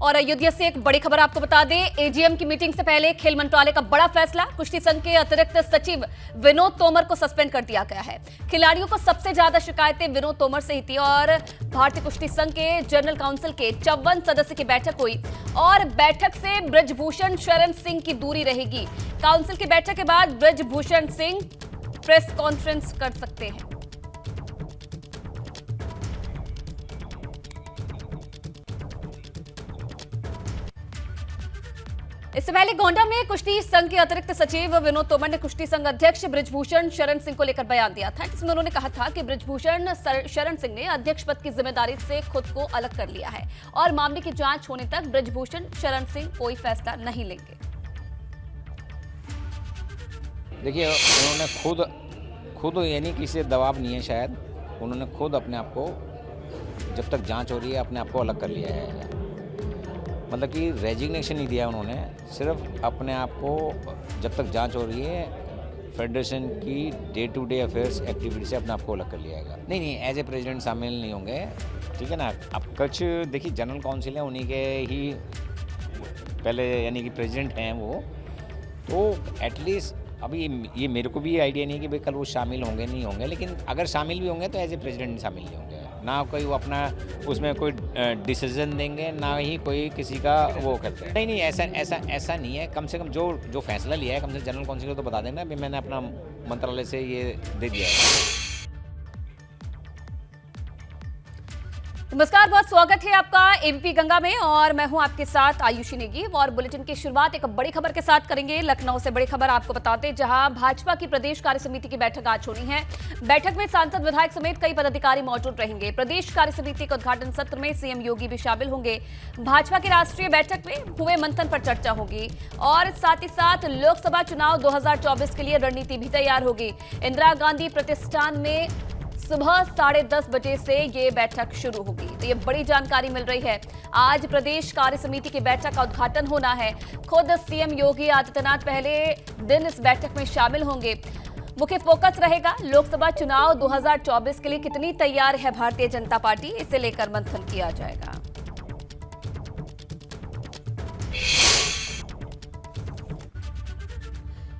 और अयोध्या से एक बड़ी खबर आपको बता दें, एजीएम की मीटिंग से पहले खेल मंत्रालय का बड़ा फैसला, कुश्ती संघ के अतिरिक्त सचिव विनोद तोमर को सस्पेंड कर दिया गया है। खिलाड़ियों को सबसे ज्यादा शिकायतें विनोद तोमर से ही थी और भारतीय कुश्ती संघ के जनरल काउंसिल के 54 सदस्य की बैठक हुई और बैठक से ब्रजभूषण शरण सिंह की दूरी रहेगी। काउंसिल की बैठक के बाद ब्रजभूषण सिंह प्रेस कॉन्फ्रेंस कर सकते हैं। इससे पहले गोंडा में कुश्ती संघ के अतिरिक्त सचिव विनोद तोमर ने कुश्ती संघ अध्यक्ष ब्रजभूषण शरण सिंह को लेकर बयान दिया था, जिसमें उन्होंने कहा था कि ब्रजभूषण शरण सिंह ने अध्यक्ष पद की जिम्मेदारी से खुद को अलग कर लिया है और मामले की जांच होने तक ब्रजभूषण शरण सिंह कोई फैसला नहीं लेंगे। देखिए, उन्होंने खुद यानी किसी दबाव नहीं है, शायद उन्होंने खुद अपने आप को, जब तक जांच हो रही है, अपने आप को अलग कर लिया है। मतलब कि रेजिग्नेशन नहीं दिया उन्होंने, सिर्फ अपने आप को जब तक जांच हो रही है फेडरेशन की day to day affairs activity से अपने आप को अलग कर लिया जाएगा। नहीं, एज ए प्रेसिडेंट शामिल नहीं होंगे, ठीक है ना। अब कुछ देखिए, जनरल काउंसिल है, उन्हीं के ही पहले यानी कि प्रेसिडेंट हैं वो, तो एटलीस्ट अभी ये मेरे को भी आइडिया नहीं है कि भाई कल वो शामिल होंगे नहीं होंगे, लेकिन अगर शामिल भी होंगे तो एज ए प्रेसिडेंट शामिल नहीं होंगे, ना कोई वो अपना उसमें कोई डिसीजन देंगे, ना ही कोई किसी का वो करते हैं। नहीं, ऐसा नहीं है। कम से कम जो फैसला लिया है, कम से कम जनरल काउंसिल को तो बता देना भी मैंने अपना मंत्रालय से ये दे दिया है। नमस्कार, बहुत स्वागत है आपका एबीपी गंगा में और मैं हूं आपके साथ आयुषी नेगी। और बुलेटिन की शुरुआत एक बड़ी खबर के साथ करेंगे। लखनऊ से बड़ी खबर आपको बताते, जहां भाजपा की प्रदेश कार्य समिति की बैठक आज होनी है। बैठक में सांसद, विधायक समेत कई पदाधिकारी मौजूद रहेंगे। प्रदेश कार्य समिति के उद्घाटन सत्र में सीएम योगी भी शामिल होंगे। भाजपा की राष्ट्रीय बैठक में हुए मंथन पर चर्चा होगी और साथ ही साथ लोकसभा चुनाव 2024 के लिए रणनीति भी तैयार होगी। इंदिरा गांधी प्रतिष्ठान में सुबह 10:30 बजे से ये बैठक शुरू होगी। तो ये बड़ी जानकारी मिल रही है। आज प्रदेश कार्य समिति की बैठक का उद्घाटन होना है। खुद सीएम योगी आदित्यनाथ पहले दिन इस बैठक में शामिल होंगे। मुख्य फोकस रहेगा लोकसभा चुनाव 2024 के लिए कितनी तैयार है भारतीय जनता पार्टी, इसे लेकर मंथन किया जाएगा।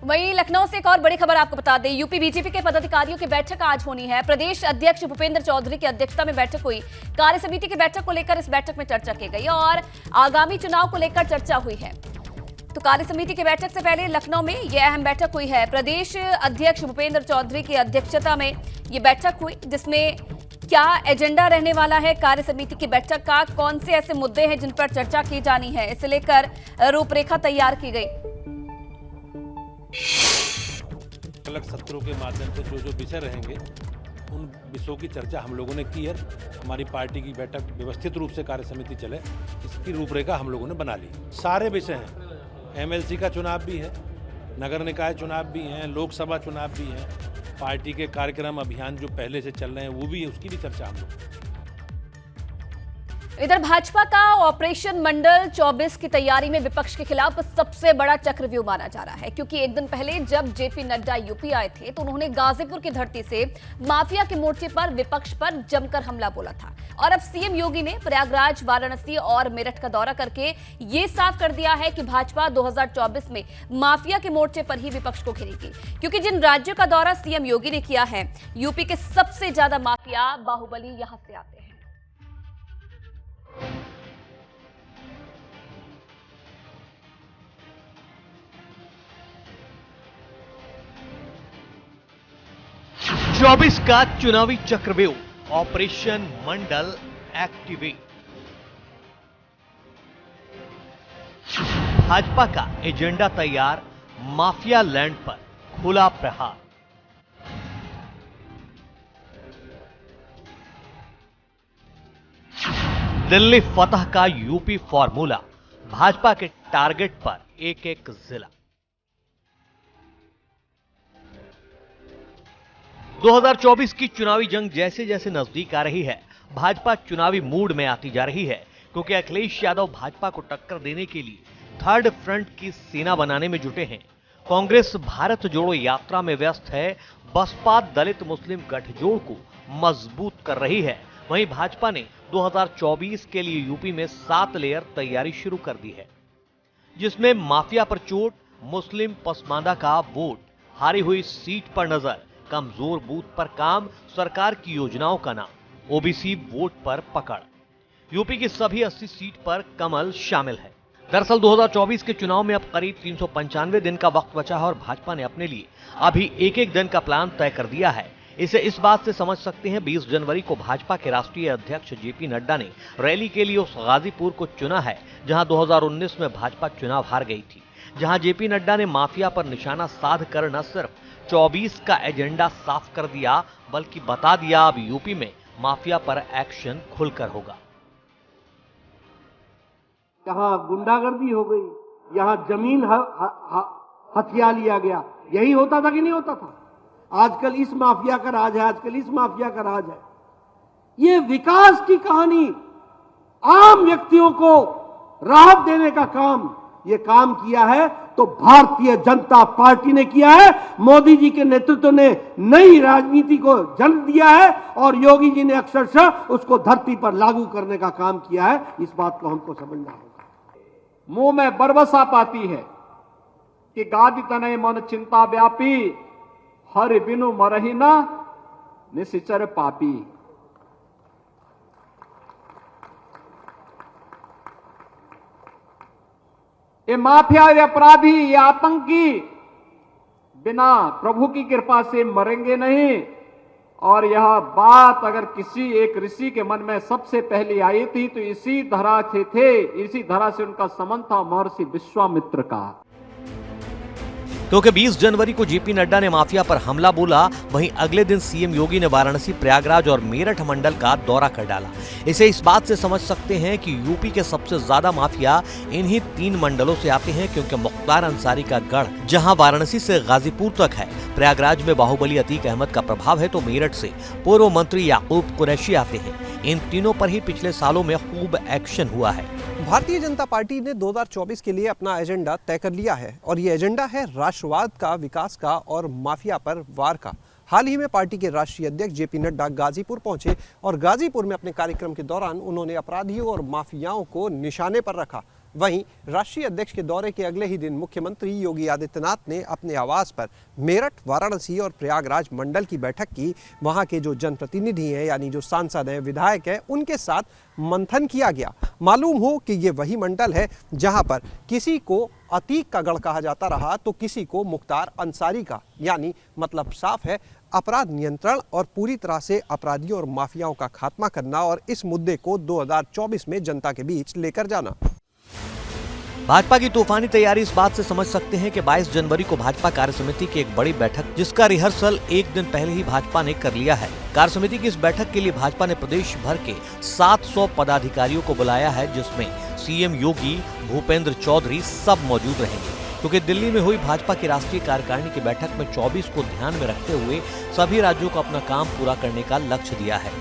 वहीं लखनऊ से एक और बड़ी खबर आपको बता दें, यूपी बीजेपी के पदाधिकारियों की बैठक आज होनी है। प्रदेश अध्यक्ष भूपेंद्र चौधरी की अध्यक्षता में बैठक हुई। कार्य समिति की बैठक को लेकर इस बैठक में चर्चा की गई और आगामी चुनाव को लेकर चर्चा हुई है। तो कार्य समिति की बैठक से पहले लखनऊ में यह अहम बैठक हुई है। प्रदेश अध्यक्ष भूपेंद्र चौधरी की अध्यक्षता में ये बैठक हुई, जिसमें क्या एजेंडा रहने वाला है कार्य समिति की बैठक का, कौन से ऐसे मुद्दे हैं जिन पर चर्चा की जानी है, इसे लेकर रूपरेखा तैयार की गई। अलग सत्रों के माध्यम से जो विषय रहेंगे, उन विषयों की चर्चा हम लोगों ने की है। हमारी पार्टी की बैठक व्यवस्थित रूप से कार्य समिति चले, इसकी रूपरेखा हम लोगों ने बना ली। सारे विषय हैं, एमएलसी का चुनाव भी है, नगर निकाय चुनाव भी हैं, लोकसभा चुनाव भी हैं, पार्टी के कार्यक्रम अभियान जो पहले से चल रहे हैं वो भी है, उसकी भी चर्चा हम लोग। इधर भाजपा का ऑपरेशन मंडल 24 की तैयारी में विपक्ष के खिलाफ सबसे बड़ा चक्रव्यूह माना जा रहा है, क्योंकि एक दिन पहले जब जेपी नड्डा यूपी आए थे तो उन्होंने गाजीपुर की धरती से माफिया के मोर्चे पर विपक्ष पर जमकर हमला बोला था। और अब सीएम योगी ने प्रयागराज, वाराणसी और मेरठ का दौरा करके ये साफ कर दिया है कि भाजपा 2024 में माफिया के मोर्चे पर ही विपक्ष को घेरेगी, क्योंकि जिन राज्यों का दौरा सीएम योगी ने किया है, यूपी के सबसे ज्यादा माफिया बाहुबली यहां से आते हैं। चौबीस का चुनावी चक्रव्यूह, ऑपरेशन मंडल एक्टिवेट। भाजपा का एजेंडा तैयार, माफिया लैंड पर खुला प्रहार। दिल्ली फतह का यूपी फॉर्मूला, भाजपा के टारगेट पर एक एक जिला। 2024 की चुनावी जंग जैसे जैसे नजदीक आ रही है, भाजपा चुनावी मूड में आती जा रही है, क्योंकि अखिलेश यादव भाजपा को टक्कर देने के लिए थर्ड फ्रंट की सेना बनाने में जुटे हैं। कांग्रेस भारत जोड़ो यात्रा में व्यस्त है, बसपा दलित मुस्लिम गठजोड़ को मजबूत कर रही है। वहीं भाजपा ने 2024 के लिए यूपी में 7 लेयर तैयारी शुरू कर दी है, जिसमें माफिया पर चोट, मुस्लिम पसमानदा का वोट, हारी हुई सीट पर नजर, कमजोर बूथ पर काम, सरकार की योजनाओं का नाम, ओबीसी वोट पर पकड़। यूपी की सभी 80 सीट पर कमल शामिल है। दरअसल 2024 के चुनाव में अब करीब 395 दिन का वक्त बचा है और भाजपा ने अपने लिए अभी एक एक दिन का प्लान तय कर दिया है। इसे इस बात से समझ सकते हैं 20 जनवरी को भाजपा के राष्ट्रीय अध्यक्ष जेपी नड्डा ने रैली के लिए उस गाजीपुर को चुना है जहां 2019 में भाजपा चुनाव हार गई थी, जहां जेपी नड्डा ने माफिया पर निशाना साध कर न सिर्फ 24 का एजेंडा साफ कर दिया बल्कि बता दिया अब यूपी में माफिया पर एक्शन खुलकर होगा। कहां गुंडागर्दी हो गई, यहां जमीन हथिया लिया गया, यही होता था कि नहीं होता था? आजकल इस माफिया का राज है, आजकल इस माफिया का राज है। ये विकास की कहानी, आम व्यक्तियों को राहत देने का काम, ये काम किया है तो भारतीय जनता पार्टी ने किया है। मोदी जी के नेतृत्व ने नई राजनीति को जन्म दिया है और योगी जी ने अक्षरशः उसको धरती पर लागू करने का काम किया है। इस बात को हमको समझना होगा। मुंह में बरबसा पाती है कि गादि तनय मन चिंता व्यापी, हरि बिनु मरहि न निश्चर पापी। ये माफिया, ये अपराधी, ये आतंकी बिना प्रभु की कृपा से मरेंगे नहीं। और यह बात अगर किसी एक ऋषि के मन में सबसे पहले आई थी तो इसी धरा से थे, इसी धरा से उनका संबंध था महर्षि विश्वामित्र का। क्योंकि 20 जनवरी को जेपी नड्डा ने माफिया पर हमला बोला, वहीं अगले दिन सीएम योगी ने वाराणसी, प्रयागराज और मेरठ मंडल का दौरा कर डाला। इसे इस बात से समझ सकते हैं कि यूपी के सबसे ज्यादा माफिया इन्हीं 3 मंडलों से आते हैं, क्योंकि मुख्तार अंसारी का गढ़ जहां वाराणसी से गाजीपुर तक है, प्रयागराज में बाहुबली अतीक अहमद का प्रभाव है, तो मेरठ से पूर्व मंत्री याकूब कुरैशी आते हैं। इन तीनों पर ही पिछले सालों में खूब एक्शन हुआ है। भारतीय जनता पार्टी ने 2024 के लिए अपना एजेंडा तय कर लिया है और ये एजेंडा है राष्ट्रवाद का, विकास का और माफिया पर वार का। हाल ही में पार्टी के राष्ट्रीय अध्यक्ष जेपी नड्डा गाजीपुर पहुंचे और गाजीपुर में अपने कार्यक्रम के दौरान उन्होंने अपराधियों और माफियाओं को निशाने पर रखा। वहीं राष्ट्रीय अध्यक्ष के दौरे के अगले ही दिन मुख्यमंत्री योगी आदित्यनाथ ने अपने आवास पर मेरठ, वाराणसी और प्रयागराज मंडल की बैठक की। वहां के जो जनप्रतिनिधि हैं, यानी जो सांसद हैं, विधायक हैं, उनके साथ मंथन किया गया। मालूम हो कि ये वही मंडल है जहां पर किसी को अतीक का गढ़ कहा जाता रहा तो किसी को मुख्तार अंसारी का, यानी मतलब साफ है अपराध नियंत्रण और पूरी तरह से अपराधियों और माफियाओं का खात्मा करना और इस मुद्दे को 2024 में जनता के बीच लेकर जाना। भाजपा की तूफानी तैयारी इस बात से समझ सकते हैं कि 22 जनवरी को भाजपा कार्यसमिति की एक बड़ी बैठक, जिसका रिहर्सल एक दिन पहले ही भाजपा ने कर लिया है। कार्यसमिति की इस बैठक के लिए भाजपा ने प्रदेश भर के 700 पदाधिकारियों को बुलाया है, जिसमें सीएम योगी, भूपेंद्र चौधरी सब मौजूद रहेंगे। क्योंकि दिल्ली में हुई भाजपा की राष्ट्रीय कार्यकारिणी की बैठक में 24 को ध्यान में रखते हुए सभी राज्यों को अपना काम पूरा करने का लक्ष्य दिया है,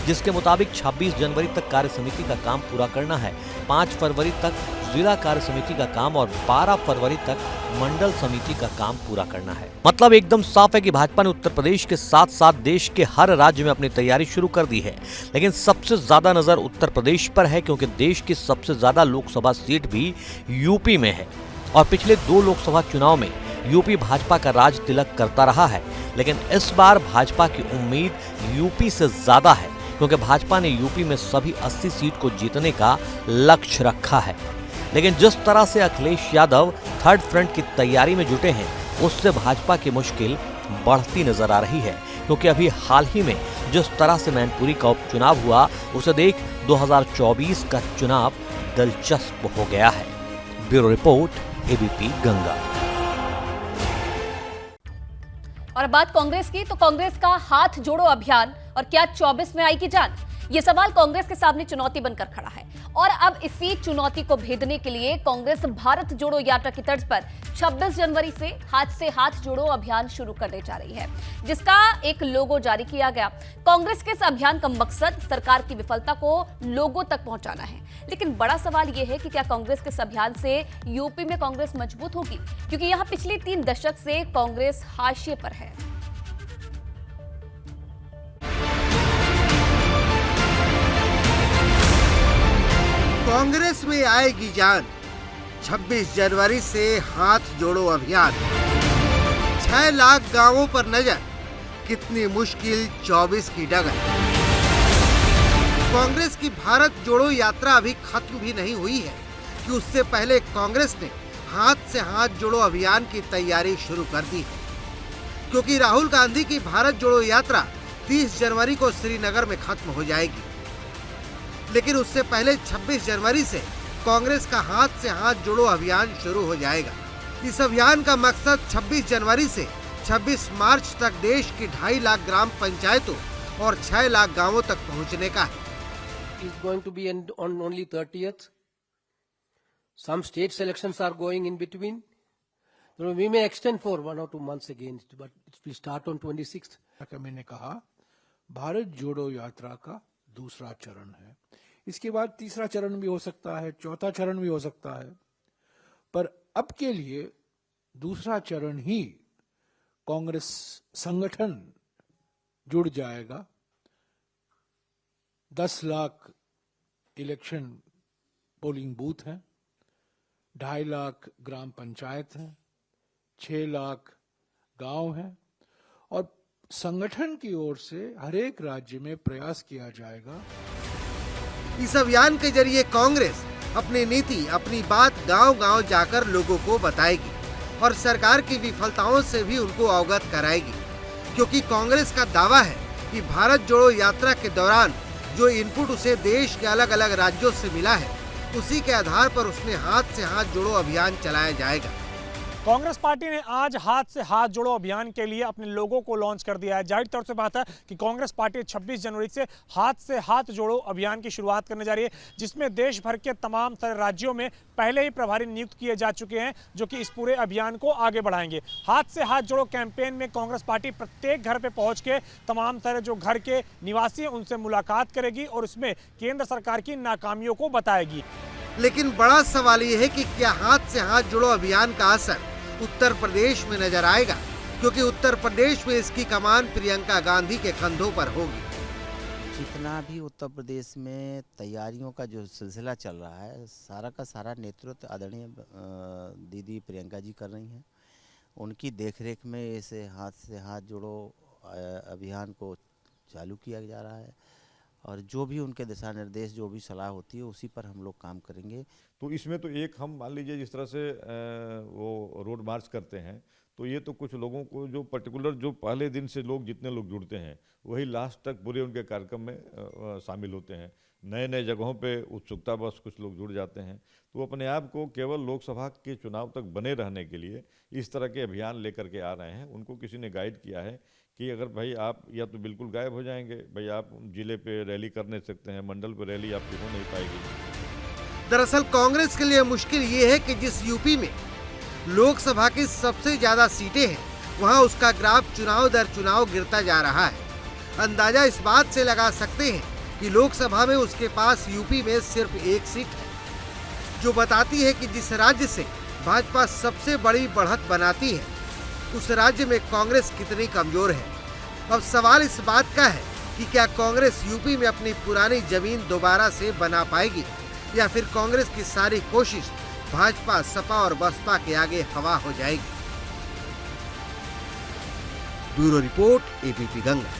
जिसके मुताबिक 26 जनवरी तक कार्य समिति का काम पूरा करना है, 5 फरवरी तक जिला कार्य समिति का काम और 12 फरवरी तक मंडल समिति का काम पूरा करना है। मतलब एकदम साफ है कि भाजपा ने उत्तर प्रदेश के साथ साथ देश के हर राज्य में अपनी तैयारी शुरू कर दी है। लेकिन सबसे ज्यादा नजर उत्तर प्रदेश पर है, क्योंकि देश की सबसे ज्यादा लोकसभा सीट भी यूपी में है और पिछले 2 लोकसभा चुनाव में यूपी भाजपा का राज तिलक करता रहा है। लेकिन इस बार भाजपा की उम्मीद यूपी से ज्यादा है, क्योंकि भाजपा ने यूपी में सभी 80 सीट को जीतने का लक्ष्य रखा है। लेकिन जिस तरह से अखिलेश यादव थर्ड फ्रंट की तैयारी में जुटे हैं, उससे भाजपा की मुश्किल बढ़ती नजर आ रही है। क्योंकि अभी हाल ही में जिस तरह से मैनपुरी का उपचुनाव हुआ, उसे देख 2024 का चुनाव दिलचस्प हो गया है। Bureau report, ABP Ganga. और बात कांग्रेस की, तो कांग्रेस का हाथ जोड़ो अभियान और क्या 24 में आएगी जान? ये सवाल कांग्रेस के सामने चुनौती बनकर खड़ा है। और अब इसी चुनौती को भेदने के लिए कांग्रेस भारत जोड़ो यात्रा की तर्ज पर 26 जनवरी से हाथ जोड़ो अभियान शुरू करने जा रही है, जिसका एक लोगो जारी किया गया। कांग्रेस के इस अभियान का मकसद सरकार की विफलता को लोगों तक पहुंचाना है। लेकिन बड़ा सवाल यह है कि क्या कांग्रेस के इस अभियान से यूपी में कांग्रेस मजबूत होगी, क्योंकि यहां पिछले 3 दशक से कांग्रेस हाशिए पर है। कांग्रेस में आएगी जान, 26 जनवरी से हाथ जोड़ो अभियान। 6 लाख गांवों पर नजर, कितनी मुश्किल 24 की डगर। कांग्रेस की भारत जोड़ो यात्रा अभी खत्म भी नहीं हुई है कि उससे पहले कांग्रेस ने हाथ से हाथ जोड़ो अभियान की तैयारी शुरू कर दी है, क्योंकि राहुल गांधी की भारत जोड़ो यात्रा 30 जनवरी को श्रीनगर में खत्म हो जाएगी। लेकिन उससे पहले 26 जनवरी से कांग्रेस का हाथ से हाथ जोड़ो अभियान शुरू हो जाएगा। इस अभियान का मकसद 26 जनवरी से 26 मार्च तक देश की 2.5 लाख ग्राम पंचायतों और 6 लाख गांवों तक पहुंचने का है। Is going to be on only 30th. Some state elections are going in between. So we may extend for 1 or 2 months again, but it will start on 26th. मैंने कहा भारत जोड़ो यात्रा का दूसरा चरण है, इसके बाद तीसरा चरण भी हो सकता है, चौथा चरण भी हो सकता है, पर अब के लिए दूसरा चरण ही कांग्रेस संगठन जुड़ जाएगा। 10 लाख इलेक्शन पोलिंग बूथ हैं, 2.5 लाख ग्राम पंचायत हैं, 6 लाख गांव हैं और संगठन की ओर से हर एक राज्य में प्रयास किया जाएगा। इस अभियान के जरिए कांग्रेस अपनी नीति, अपनी बात गांव-गांव जाकर लोगों को बताएगी और सरकार की विफलताओं से भी उनको अवगत कराएगी, क्योंकि कांग्रेस का दावा है कि भारत जोड़ो यात्रा के दौरान जो इनपुट उसे देश के अलग अलग राज्यों से मिला है, उसी के आधार पर उसने हाथ से हाथ जोड़ो अभियान चलाया जाएगा। कांग्रेस पार्टी ने आज हाथ से हाथ जोड़ो अभियान के लिए अपने लोगों को लॉन्च कर दिया है। जाहिर तौर से बात है कि कांग्रेस पार्टी 26 जनवरी से हाथ जोड़ो अभियान की शुरुआत करने जा रही है, जिसमें देश भर के तमाम तरह राज्यों में पहले ही प्रभारी नियुक्त किए जा चुके हैं, जो कि इस पूरे अभियान को आगे बढ़ाएंगे। हाथ से हाथ जोड़ो कैंपेन में कांग्रेस पार्टी प्रत्येक घर पे पहुंच के तमाम तरह जो घर के निवासी हैं उनसे मुलाकात करेगी और उसमें केंद्र सरकार की नाकामियों को बताएगी। लेकिन बड़ा सवाल ये है कि क्या हाथ से हाथ जोड़ो अभियान का असर उत्तर प्रदेश में नजर आएगा, क्योंकि उत्तर प्रदेश में इसकी कमान प्रियंका गांधी के कंधों पर होगी। जितना भी उत्तर प्रदेश में तैयारियों का जो सिलसिला चल रहा है, सारा का सारा नेतृत्व आदरणीय दीदी प्रियंका जी कर रही हैं। उनकी देखरेख में इसे हाथ से हाथ जोड़ो अभियान को चालू किया जा रहा है और जो भी उनके दिशा निर्देश, जो भी सलाह होती है, उसी पर हम लोग काम करेंगे। तो इसमें तो एक हम मान लीजिए जिस तरह से वो रोड मार्च करते हैं, तो ये तो कुछ लोगों को जो पर्टिकुलर जो पहले दिन से लोग जितने लोग जुड़ते हैं वही लास्ट तक पूरे उनके कार्यक्रम में शामिल होते हैं। नए नए जगहों पे उत्सुकता बस कुछ लोग जुड़ जाते हैं, तो अपने आप को केवल लोकसभा के चुनाव तक बने रहने के लिए इस तरह के अभियान लेकर के आ रहे हैं। उनको किसी ने गाइड किया है कि अगर भाई आप या तो बिल्कुल गायब हो जाएंगे, भाई आप जिले पे रैली कर नहीं सकते हैं, मंडल पे रैली आपकी हो नहीं पाएगी। दरअसल कांग्रेस के लिए मुश्किल ये है कि जिस यूपी में लोकसभा की सबसे ज्यादा सीटें हैं, वहां उसका ग्राफ चुनाव दर चुनाव गिरता जा रहा है। अंदाजा इस बात से लगा सकते हैं कि लोकसभा में उसके पास यूपी में सिर्फ 1 सीट है, जो बताती है कि जिस राज्य से भाजपा सबसे बड़ी बढ़त बनाती है, उस राज्य में कांग्रेस कितनी कमजोर है। अब सवाल इस बात का है कि क्या कांग्रेस यूपी में अपनी पुरानी जमीन दोबारा से बना पाएगी, या फिर कांग्रेस की सारी कोशिश भाजपा, सपा और बसपा के आगे हवा हो जाएगी। Bureau report, ABP Ganga.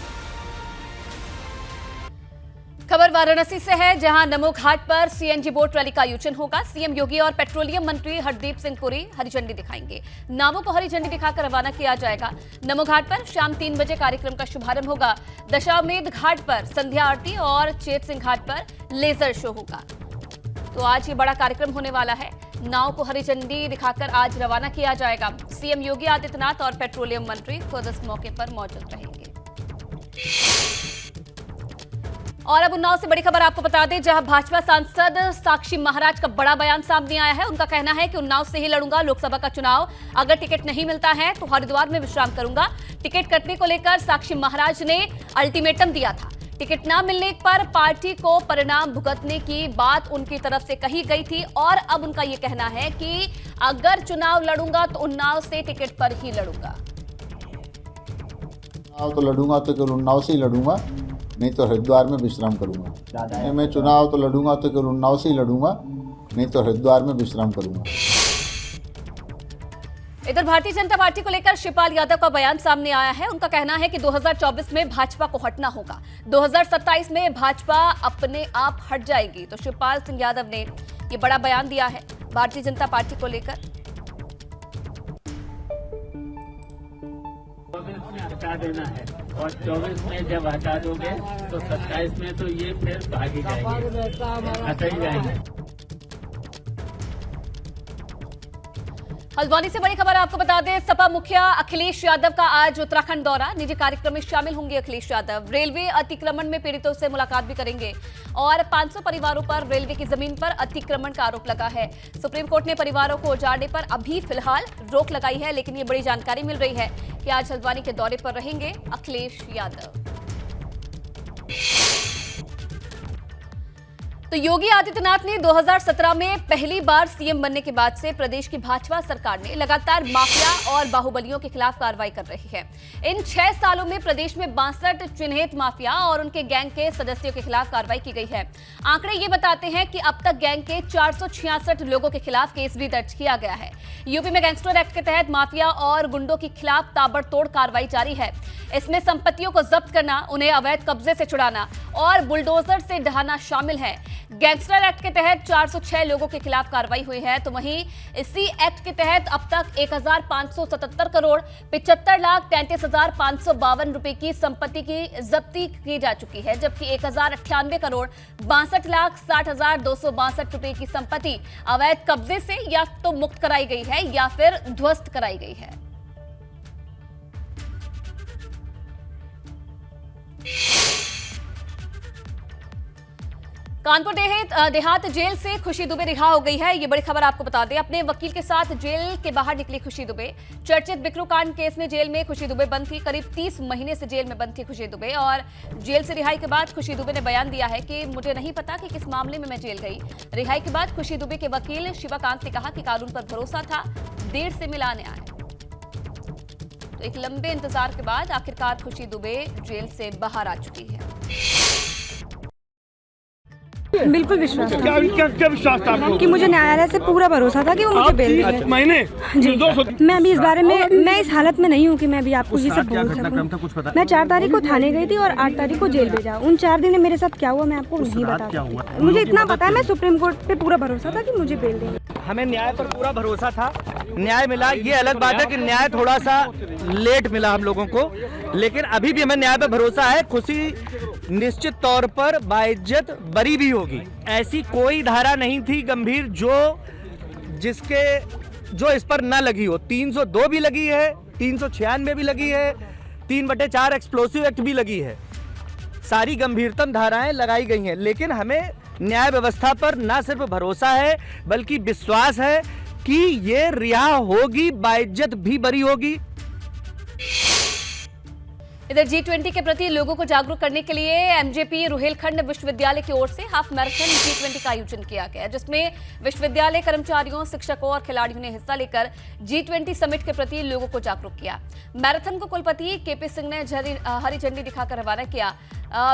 खबर वाराणसी से है, जहां नमो घाट पर सीएनजी बोट रैली का आयोजन होगा। सीएम योगी और पेट्रोलियम मंत्री हरदीप सिंह पुरी हरी झंडी दिखाएंगे। नावों को हरी झंडी दिखाकर रवाना किया जाएगा। नमो घाट पर शाम 3 बजे कार्यक्रम का शुभारंभ होगा। दशाश्वमेध घाट पर संध्या आरती और चेत सिंह घाट पर लेजर शो होगा। तो आज ये बड़ा कार्यक्रम होने वाला है। नाव को हरी झंडी दिखाकर आज रवाना किया जाएगा। सीएम योगी आदित्यनाथ और पेट्रोलियम मंत्री खुद इस मौके पर मौजूद रहेंगे। और अब उन्नाव से बड़ी खबर आपको बता दें, जहां भाजपा सांसद साक्षी महाराज का बड़ा बयान सामने आया है। उनका कहना है कि उन्नाव से ही लड़ूंगा लोकसभा का चुनाव। अगर टिकट नहीं मिलता है तो हरिद्वार में विश्राम करूंगा। टिकट कटने को लेकर साक्षी महाराज ने अल्टीमेटम दिया था। टिकट न मिलने पर पार्टी को परिणाम भुगतने की बात उनकी तरफ से कही गई थी और अब उनका यह कहना है कि अगर चुनाव लड़ूंगा तो उन्नाव से टिकट पर ही लड़ूंगा। तो लड़ूंगा तो केवल उन्नाव से ही लड़ूंगा। नहीं तो हरिद्वार में विश्राम करूंगा। नहीं, मैं चुनाव तो लड़ूंगा तो केवल उन्नाव से ही लड़ूंगा, नहीं तो हरिद्वार में विश्राम करूंगा। इधर भारतीय जनता पार्टी को लेकर शिवपाल यादव का बयान सामने आया है। उनका कहना है कि 2024 में भाजपा को हटना होगा, 2027 में भाजपा अपने आप हट जाएगी। तो शिवपाल सिंह यादव ने ये बड़ा बयान दिया है भारतीय जनता पार्टी को लेकर। हटा देना है और 24 में जब हटा दोगे तो 27 में तो ये फिर भागी जाएंगे, हट ही जाएंगे। हल्द्वानी से बड़ी खबर आपको बता दें, सपा मुखिया अखिलेश यादव का आज उत्तराखंड दौरा। निजी कार्यक्रम में शामिल होंगे अखिलेश यादव। रेलवे अतिक्रमण में पीड़ितों से मुलाकात भी करेंगे और 500 परिवारों पर रेलवे की जमीन पर अतिक्रमण का आरोप लगा है। सुप्रीम कोर्ट ने परिवारों को उजाड़ने पर अभी फिलहाल रोक लगाई है, लेकिन ये बड़ी जानकारी मिल रही है कि आज हल्द्वानी के दौरे पर रहेंगे अखिलेश यादव। तो योगी आदित्यनाथ ने 2017 में पहली बार सीएम बनने के बाद से प्रदेश की भाजपा सरकार ने लगातार माफिया और बाहुबलियों के खिलाफ कार्रवाई कर रही है। इन 6 सालों में प्रदेश में 62 चिन्हित माफिया और उनके गैंग के सदस्यों के खिलाफ कार्रवाई की गई है। आंकड़े ये बताते हैं कि अब तक गैंग के 466 लोगों के खिलाफ केस भी दर्ज किया गया है। यूपी में गैंगस्टर एक्ट के तहत माफिया और गुंडों के खिलाफ ताबड़तोड़ कार्रवाई जारी है। इसमें संपत्तियों को जब्त करना, उन्हें अवैध कब्जे से छुड़ाना और बुलडोजर से ढहाना शामिल है। गैंगस्टर एक्ट के तहत 406 लोगों के खिलाफ कार्रवाई हुई है। तो वहीं इसी एक्ट के तहत अब तक 1577 करोड़ 75,33,552 रुपए की संपत्ति की जब्ती की जा चुकी है, जबकि 1098 करोड़ 62,60,262 रुपए की संपत्ति अवैध कब्जे से या तो मुक्त कराई गई है या फिर ध्वस्त कराई गई है। कानपुर देहात जेल से खुशी दुबे रिहा हो गई है। ये बड़ी खबर आपको बता दें, अपने वकील के साथ जेल के बाहर निकली खुशी दुबे। चर्चित बिकरू कांड केस में जेल में खुशी दुबे बंद थी। करीब 30 महीने से जेल में बंद थी खुशी दुबे और जेल से रिहाई के बाद खुशी दुबे ने बयान दिया है कि मुझे नहीं पता कि किस मामले में मैं जेल गई। रिहाई के बाद खुशी दुबे के वकील शिवाकांत ने कहा कि कानून पर भरोसा था, देर से मिला न्याय। तो एक लंबे इंतजार के बाद आखिरकार खुशी दुबे जेल से बाहर आ चुकी है। बिल्कुल विश्वास था। क्या विश्वास था आपको? कि मुझे न्यायालय से पूरा भरोसा था कि वो मुझे बेल देंगे। महीने जी। मैं अभी इस बारे में मैं इस हालत में नहीं हूँ कि मैं अभी आपको ये सब बोल सकूँ। मैं 4 तारीख को थाने गई थी और 8 तारीख को जेल भेजा। उन 4 दिन में मेरे साथ क्या हुआ मैं आपको नहीं बता सकती। मुझे इतना पता है, मैं सुप्रीम कोर्ट पे पूरा भरोसा था कि मुझे बेल देंगे। हमें न्याय पर पूरा भरोसा था, न्याय मिला। ये अलग बात है कि न्याय थोड़ा सा लेट मिला हम लोगों को, लेकिन अभी भी हमें न्याय पर भरोसा है। खुशी निश्चित तौर पर बाइज्जत बरी भी होगी। ऐसी कोई धारा नहीं थी गंभीर जो इस पर न लगी हो। 302 भी लगी है, 396 भी लगी है, 3/4 एक्सप्लोसिव एक्ट भी लगी है। सारी गंभीरतम धाराएं लगाई गई हैं, लेकिन हमें न्याय व्यवस्था पर न सिर्फ भरोसा है बल्कि विश्वास है कि ये रिहा होगी, बाइज्जत भी बरी होगी। इधर G20 के प्रति लोगों को जागरूक करने के लिए एमजेपी रुहेलखंड विश्वविद्यालय की ओर से हाफ मैराथन G20 का आयोजन किया गया, जिसमें विश्वविद्यालय कर्मचारियों, शिक्षकों और खिलाड़ियों ने हिस्सा लेकर G20 समिट के प्रति लोगों को जागरूक किया। मैराथन को कुलपति केपी सिंह ने हरी झंडी दिखाकर रवाना किया।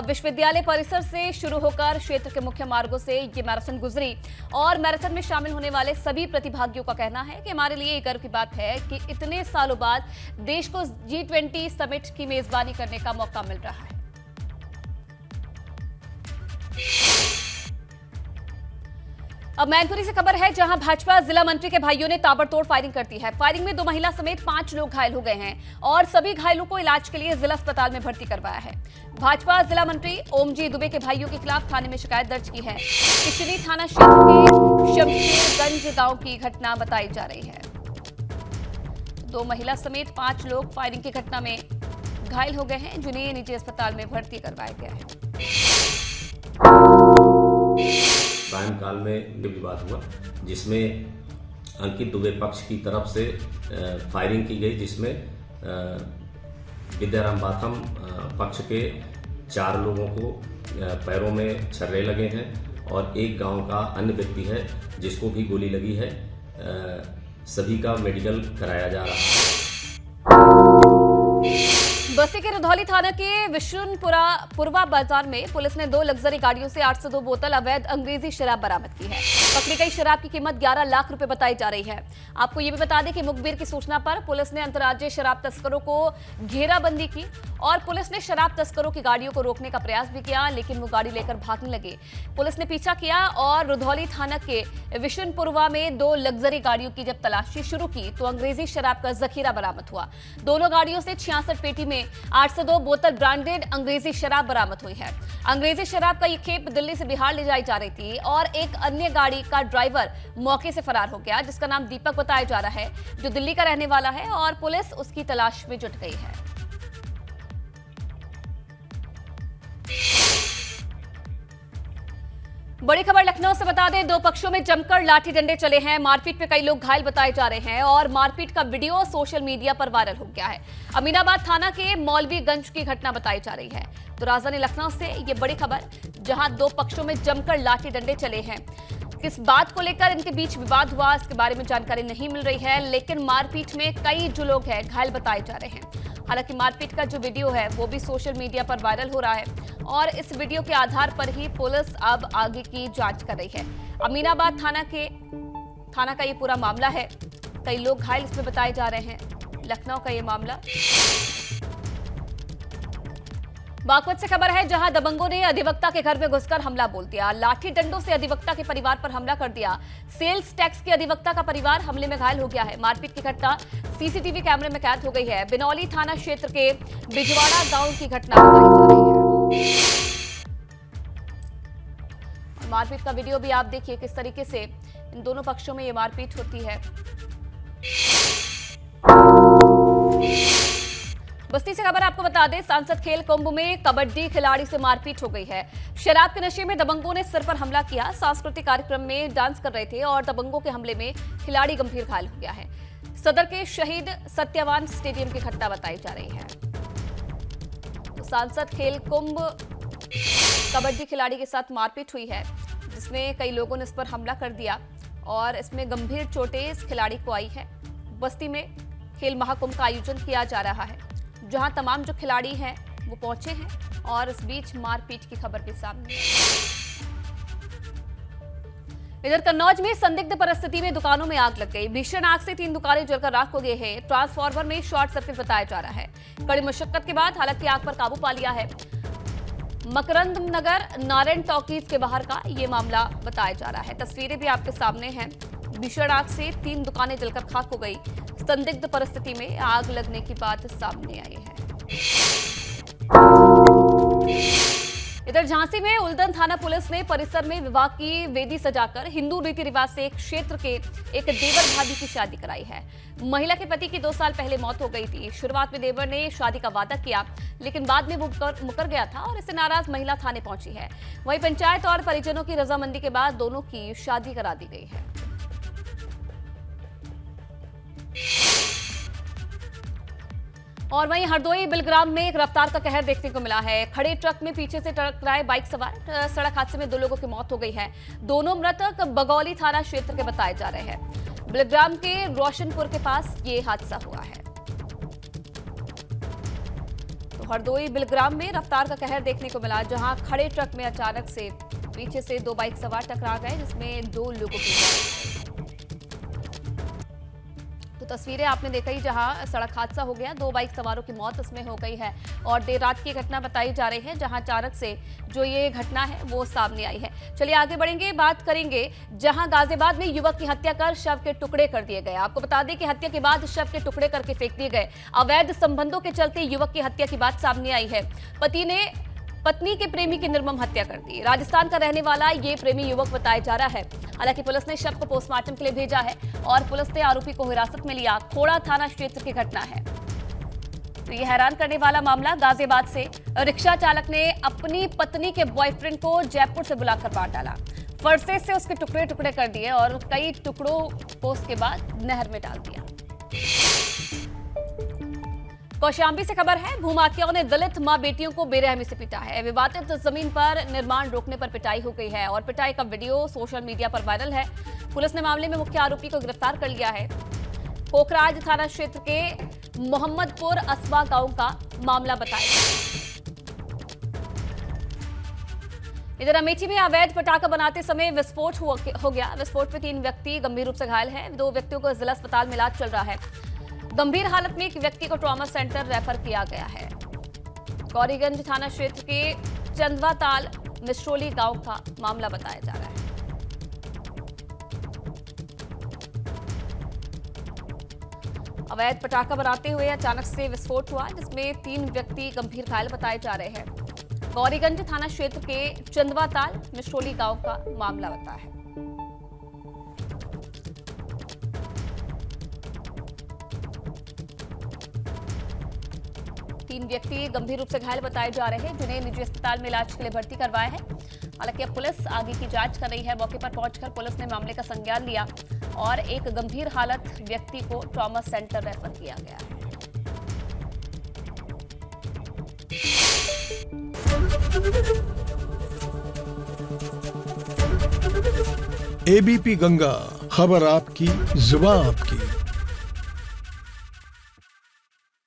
विश्वविद्यालय परिसर से शुरू होकर क्षेत्र के मुख्य मार्गों से ये मैराथन गुजरी और मैराथन में शामिल होने वाले सभी प्रतिभागियों का कहना है कि हमारे लिए गर्व की बात है कि इतने सालों बाद देश को G20 समिट की मेजबानी करने का मौका मिल रहा है। अब मैनपुरी से खबर है, जहां भाजपा जिला मंत्री के भाइयों ने ताबड़तोड़ फायरिंग कर दी है। फायरिंग में 2 महिला समेत 5 लोग घायल हो गए हैं और सभी घायलों को इलाज के लिए जिला अस्पताल में भर्ती करवाया है। भाजपा जिला मंत्री ओमजी दुबे के भाइयों के खिलाफ थाने में शिकायत दर्ज की है। किचनी थाना क्षेत्र के शमशेरगंज गांव की घटना बताई जा रही है। 2 महिला समेत 5 लोग फायरिंग की घटना में घायल हो गए हैं, जिन्हें निजी अस्पताल में भर्ती करवाया गया है। सायंकाल में विवाद हुआ, जिसमें अंकित दुबे पक्ष की तरफ से फायरिंग की गई, जिसमें विद्याराम बाथम पक्ष के 4 लोगों को पैरों में छर्रे लगे हैं और एक गांव का अन्य व्यक्ति है जिसको भी गोली लगी है। सभी का मेडिकल कराया जा रहा है। बस्ती के रुधौली थाना के विशुनपुरा बाजार में पुलिस ने 2 लग्जरी गाड़ियों से 802 बोतल अवैध अंग्रेजी शराब बरामद की है। पकड़ी गई शराब की कीमत 11 लाख रुपए बताई जा रही है। आपको ये भी बता दें कि मुखबिर की सूचना पर पुलिस ने अंतर्राज्यीय शराब तस्करों को घेराबंदी की और पुलिस ने शराब तस्करों की गाड़ियों को रोकने का प्रयास भी किया, लेकिन वो गाड़ी लेकर भागने लगे। पुलिस ने पीछा किया और रुधौली थाना के विशुनपुरा में 2 लग्जरी गाड़ियों की जब तलाशी शुरू की तो अंग्रेजी शराब का जखीरा बरामद हुआ। दोनों गाड़ियों से 66 पेटी में 802 बोतल ब्रांडेड अंग्रेजी शराब बरामद हुई है। अंग्रेजी शराब का ये खेप दिल्ली से बिहार ले जाई जा रही थी और एक अन्य गाड़ी का ड्राइवर मौके से फरार हो गया, जिसका नाम दीपक बताया जा रहा है, जो दिल्ली का रहने वाला है और पुलिस उसकी तलाश में जुट गई है। बड़ी खबर लखनऊ से बता दें, 2 पक्षों में जमकर लाठी डंडे चले हैं। मारपीट में कई लोग घायल बताए जा रहे हैं और मारपीट का वीडियो सोशल मीडिया पर वायरल हो गया है। अमीनाबाद थाना के मौलवीगंज की घटना बताई जा रही है। तो राजधानी लखनऊ से ये बड़ी खबर, जहां 2 पक्षों में जमकर लाठी डंडे चले हैं। किस बात को लेकर इनके बीच विवाद हुआ, इसके बारे में जानकारी नहीं मिल रही है, लेकिन मारपीट में कई जो लोग हैं घायल बताए जा रहे हैं। हालांकि मारपीट का जो वीडियो है वो भी सोशल मीडिया पर वायरल हो रहा है और इस वीडियो के आधार पर ही पुलिस अब आगे की जांच कर रही है। अमीनाबाद थाना का ये पूरा मामला है, कई लोग घायल इसमें बताए जा रहे हैं। लखनऊ का ये मामला। बागपत से खबर है, जहां दबंगों ने अधिवक्ता के घर में घुसकर हमला बोल दिया। लाठी डंडों से अधिवक्ता के परिवार पर हमला कर दिया। सेल्स टैक्स के अधिवक्ता का परिवार हमले में घायल हो गया है। मारपीट की घटना सीसीटीवी कैमरे में कैद हो गई है। बिनौली थाना क्षेत्र के बिजवाड़ा गांव की घटना बताई जा रही है। मारपीट का वीडियो भी आप देखिए किस तरीके से इन दोनों पक्षों में ये मारपीट होती है। बस्ती से खबर आपको बता दें, सांसद खेल कुंभ में कबड्डी खिलाड़ी से मारपीट हो गई है। शराब के नशे में दबंगों ने सिर पर हमला किया। सांस्कृतिक कार्यक्रम में डांस कर रहे थे और दबंगों के हमले में खिलाड़ी गंभीर घायल हो गया है। सदर के शहीद सत्यवान स्टेडियम की घटना बताई जा रही है। तो सांसद खेल कुंभ कबड्डी खिलाड़ी के साथ मारपीट हुई है, जिसमें कई लोगों ने इस पर हमला कर दिया और इसमें गंभीर चोटें इस खिलाड़ी को आई है। बस्ती में खेल महाकुंभ का आयोजन किया जा रहा है, जहां तमाम जो खिलाड़ी हैं वो पहुंचे हैं और इस बीच मारपीट की खबर भी सामने है। इधर कन्नौज में संदिग्ध परिस्थिति में दुकानों में आग लग गई। भीषण आग से 3 दुकानें जलकर राख हो गई है। ट्रांसफार्मर में शॉर्ट सर्किट बताया जा रहा है। कड़ी मशक्कत के बाद हालांकि आग पर काबू पा लिया है। मकरंद नगर नारायण टॉकीज के बाहर का ये मामला बताया जा रहा है। तस्वीरें भी आपके सामने हैं। भीषण आग से 3 दुकानें जलकर खाक हो गई। संदिग्ध परिस्थिति में आग लगने की बात सामने आई है। इधर झांसी में उल्दन थाना पुलिस ने परिसर में विवाह की वेदी सजाकर हिंदू रीति रिवाज से एक क्षेत्र के एक देवर भाभी की शादी कराई है। महिला के पति की 2 साल पहले मौत हो गई थी। शुरुआत में देवर ने शादी का वादा किया, लेकिन बाद में वो मुकर गया था और इससे नाराज महिला थाने पहुंची है। वहीं पंचायत और परिजनों की रजामंदी के बाद दोनों की शादी करा दी गई है। और वहीं हरदोई बिलग्राम में एक रफ्तार का कहर देखने को मिला है। खड़े ट्रक में पीछे से टकराए बाइक सवार। सड़क हादसे में 2 लोगों की मौत हो गई है। दोनों मृतक बगौली थाना क्षेत्र के बताए जा रहे हैं। बिलग्राम के रोशनपुर के पास ये हादसा हुआ है। तो हरदोई बिलग्राम में रफ्तार का कहर देखने को मिला, जहां खड़े ट्रक में अचानक से पीछे से 2 बाइक सवार टकरा गए, जिसमें 2 लोगों की मौत। तो तस्वीरें आपने देखा ही, जहां सड़क हादसा हो गया, 2 बाइक सवारों की मौत इसमें हो गई है और देर रात की घटना बताई जा रही है, जहां अचानक से जो ये घटना है वो सामने आई है। चलिए आगे बढ़ेंगे, बात करेंगे जहां गाजियाबाद में युवक की हत्या कर शव के टुकड़े कर दिए गए। आपको बता दें कि हत्या के बाद शव के टुकड़े करके फेंक दिए गए। अवैध संबंधों के चलते युवक की हत्या की बात सामने आई है। पति ने पत्नी के प्रेमी की निर्मम हत्या कर दी। राजस्थान का रहने वाला ये प्रेमी युवक बताया जा रहा है। हालांकि पुलिस ने शव को पोस्टमार्टम के लिए भेजा है और पुलिस ने आरोपी को हिरासत में लिया। खोड़ा थाना क्षेत्र की घटना है। तो ये हैरान करने वाला मामला गाजियाबाद से। रिक्शा चालक ने अपनी पत्नी के बॉयफ्रेंड को जयपुर से बुलाकर मार डाला। फरसे से उसके टुकड़े टुकड़े कर दिए और कई टुकड़ों को उसके बाद नहर में डाल दिया। कौशाम्बी से खबर है, भूमाफियाओं ने दलित मां बेटियों को बेरहमी से पीटा है। विवादित जमीन पर निर्माण रोकने पर पिटाई हो गई है और पिटाई का वीडियो सोशल मीडिया पर वायरल है। पुलिस ने मामले में मुख्य आरोपी को गिरफ्तार कर लिया है। कोकराज थाना क्षेत्र के मोहम्मदपुर असवा गांव का मामला बताया जा रहा है। इधर अमेठी में अवैध पटाखा बनाते समय विस्फोट हो गया। विस्फोट में 3 व्यक्ति गंभीर रूप से घायल हैं। 2 व्यक्तियों को जिला अस्पताल में इलाज चल रहा है। गंभीर हालत में एक व्यक्ति को ट्रॉमा सेंटर रेफर किया गया है। गौरीगंज थाना क्षेत्र के चंदवाताल मिश्रोली गांव का मामला बताया जा रहा है। अवैध पटाखा बनाते हुए अचानक से विस्फोट हुआ, जिसमें 3 व्यक्ति गंभीर घायल बताए जा रहे हैं। गौरीगंज थाना क्षेत्र के चंदवाताल मिश्रोली गांव का मामला बताया है। तीन व्यक्ति गंभीर रूप से घायल बताए जा रहे हैं, जिन्हें निजी अस्पताल में इलाज के लिए भर्ती करवाया है। हालांकि अब पुलिस आगे की जांच कर रही है। मौके पर पहुंचकर पुलिस ने मामले का संज्ञान लिया और एक गंभीर हालत व्यक्ति को ट्रॉमा सेंटर रेफर किया गया है। एबीपी गंगा, खबर आपकी, जुबान आपकी।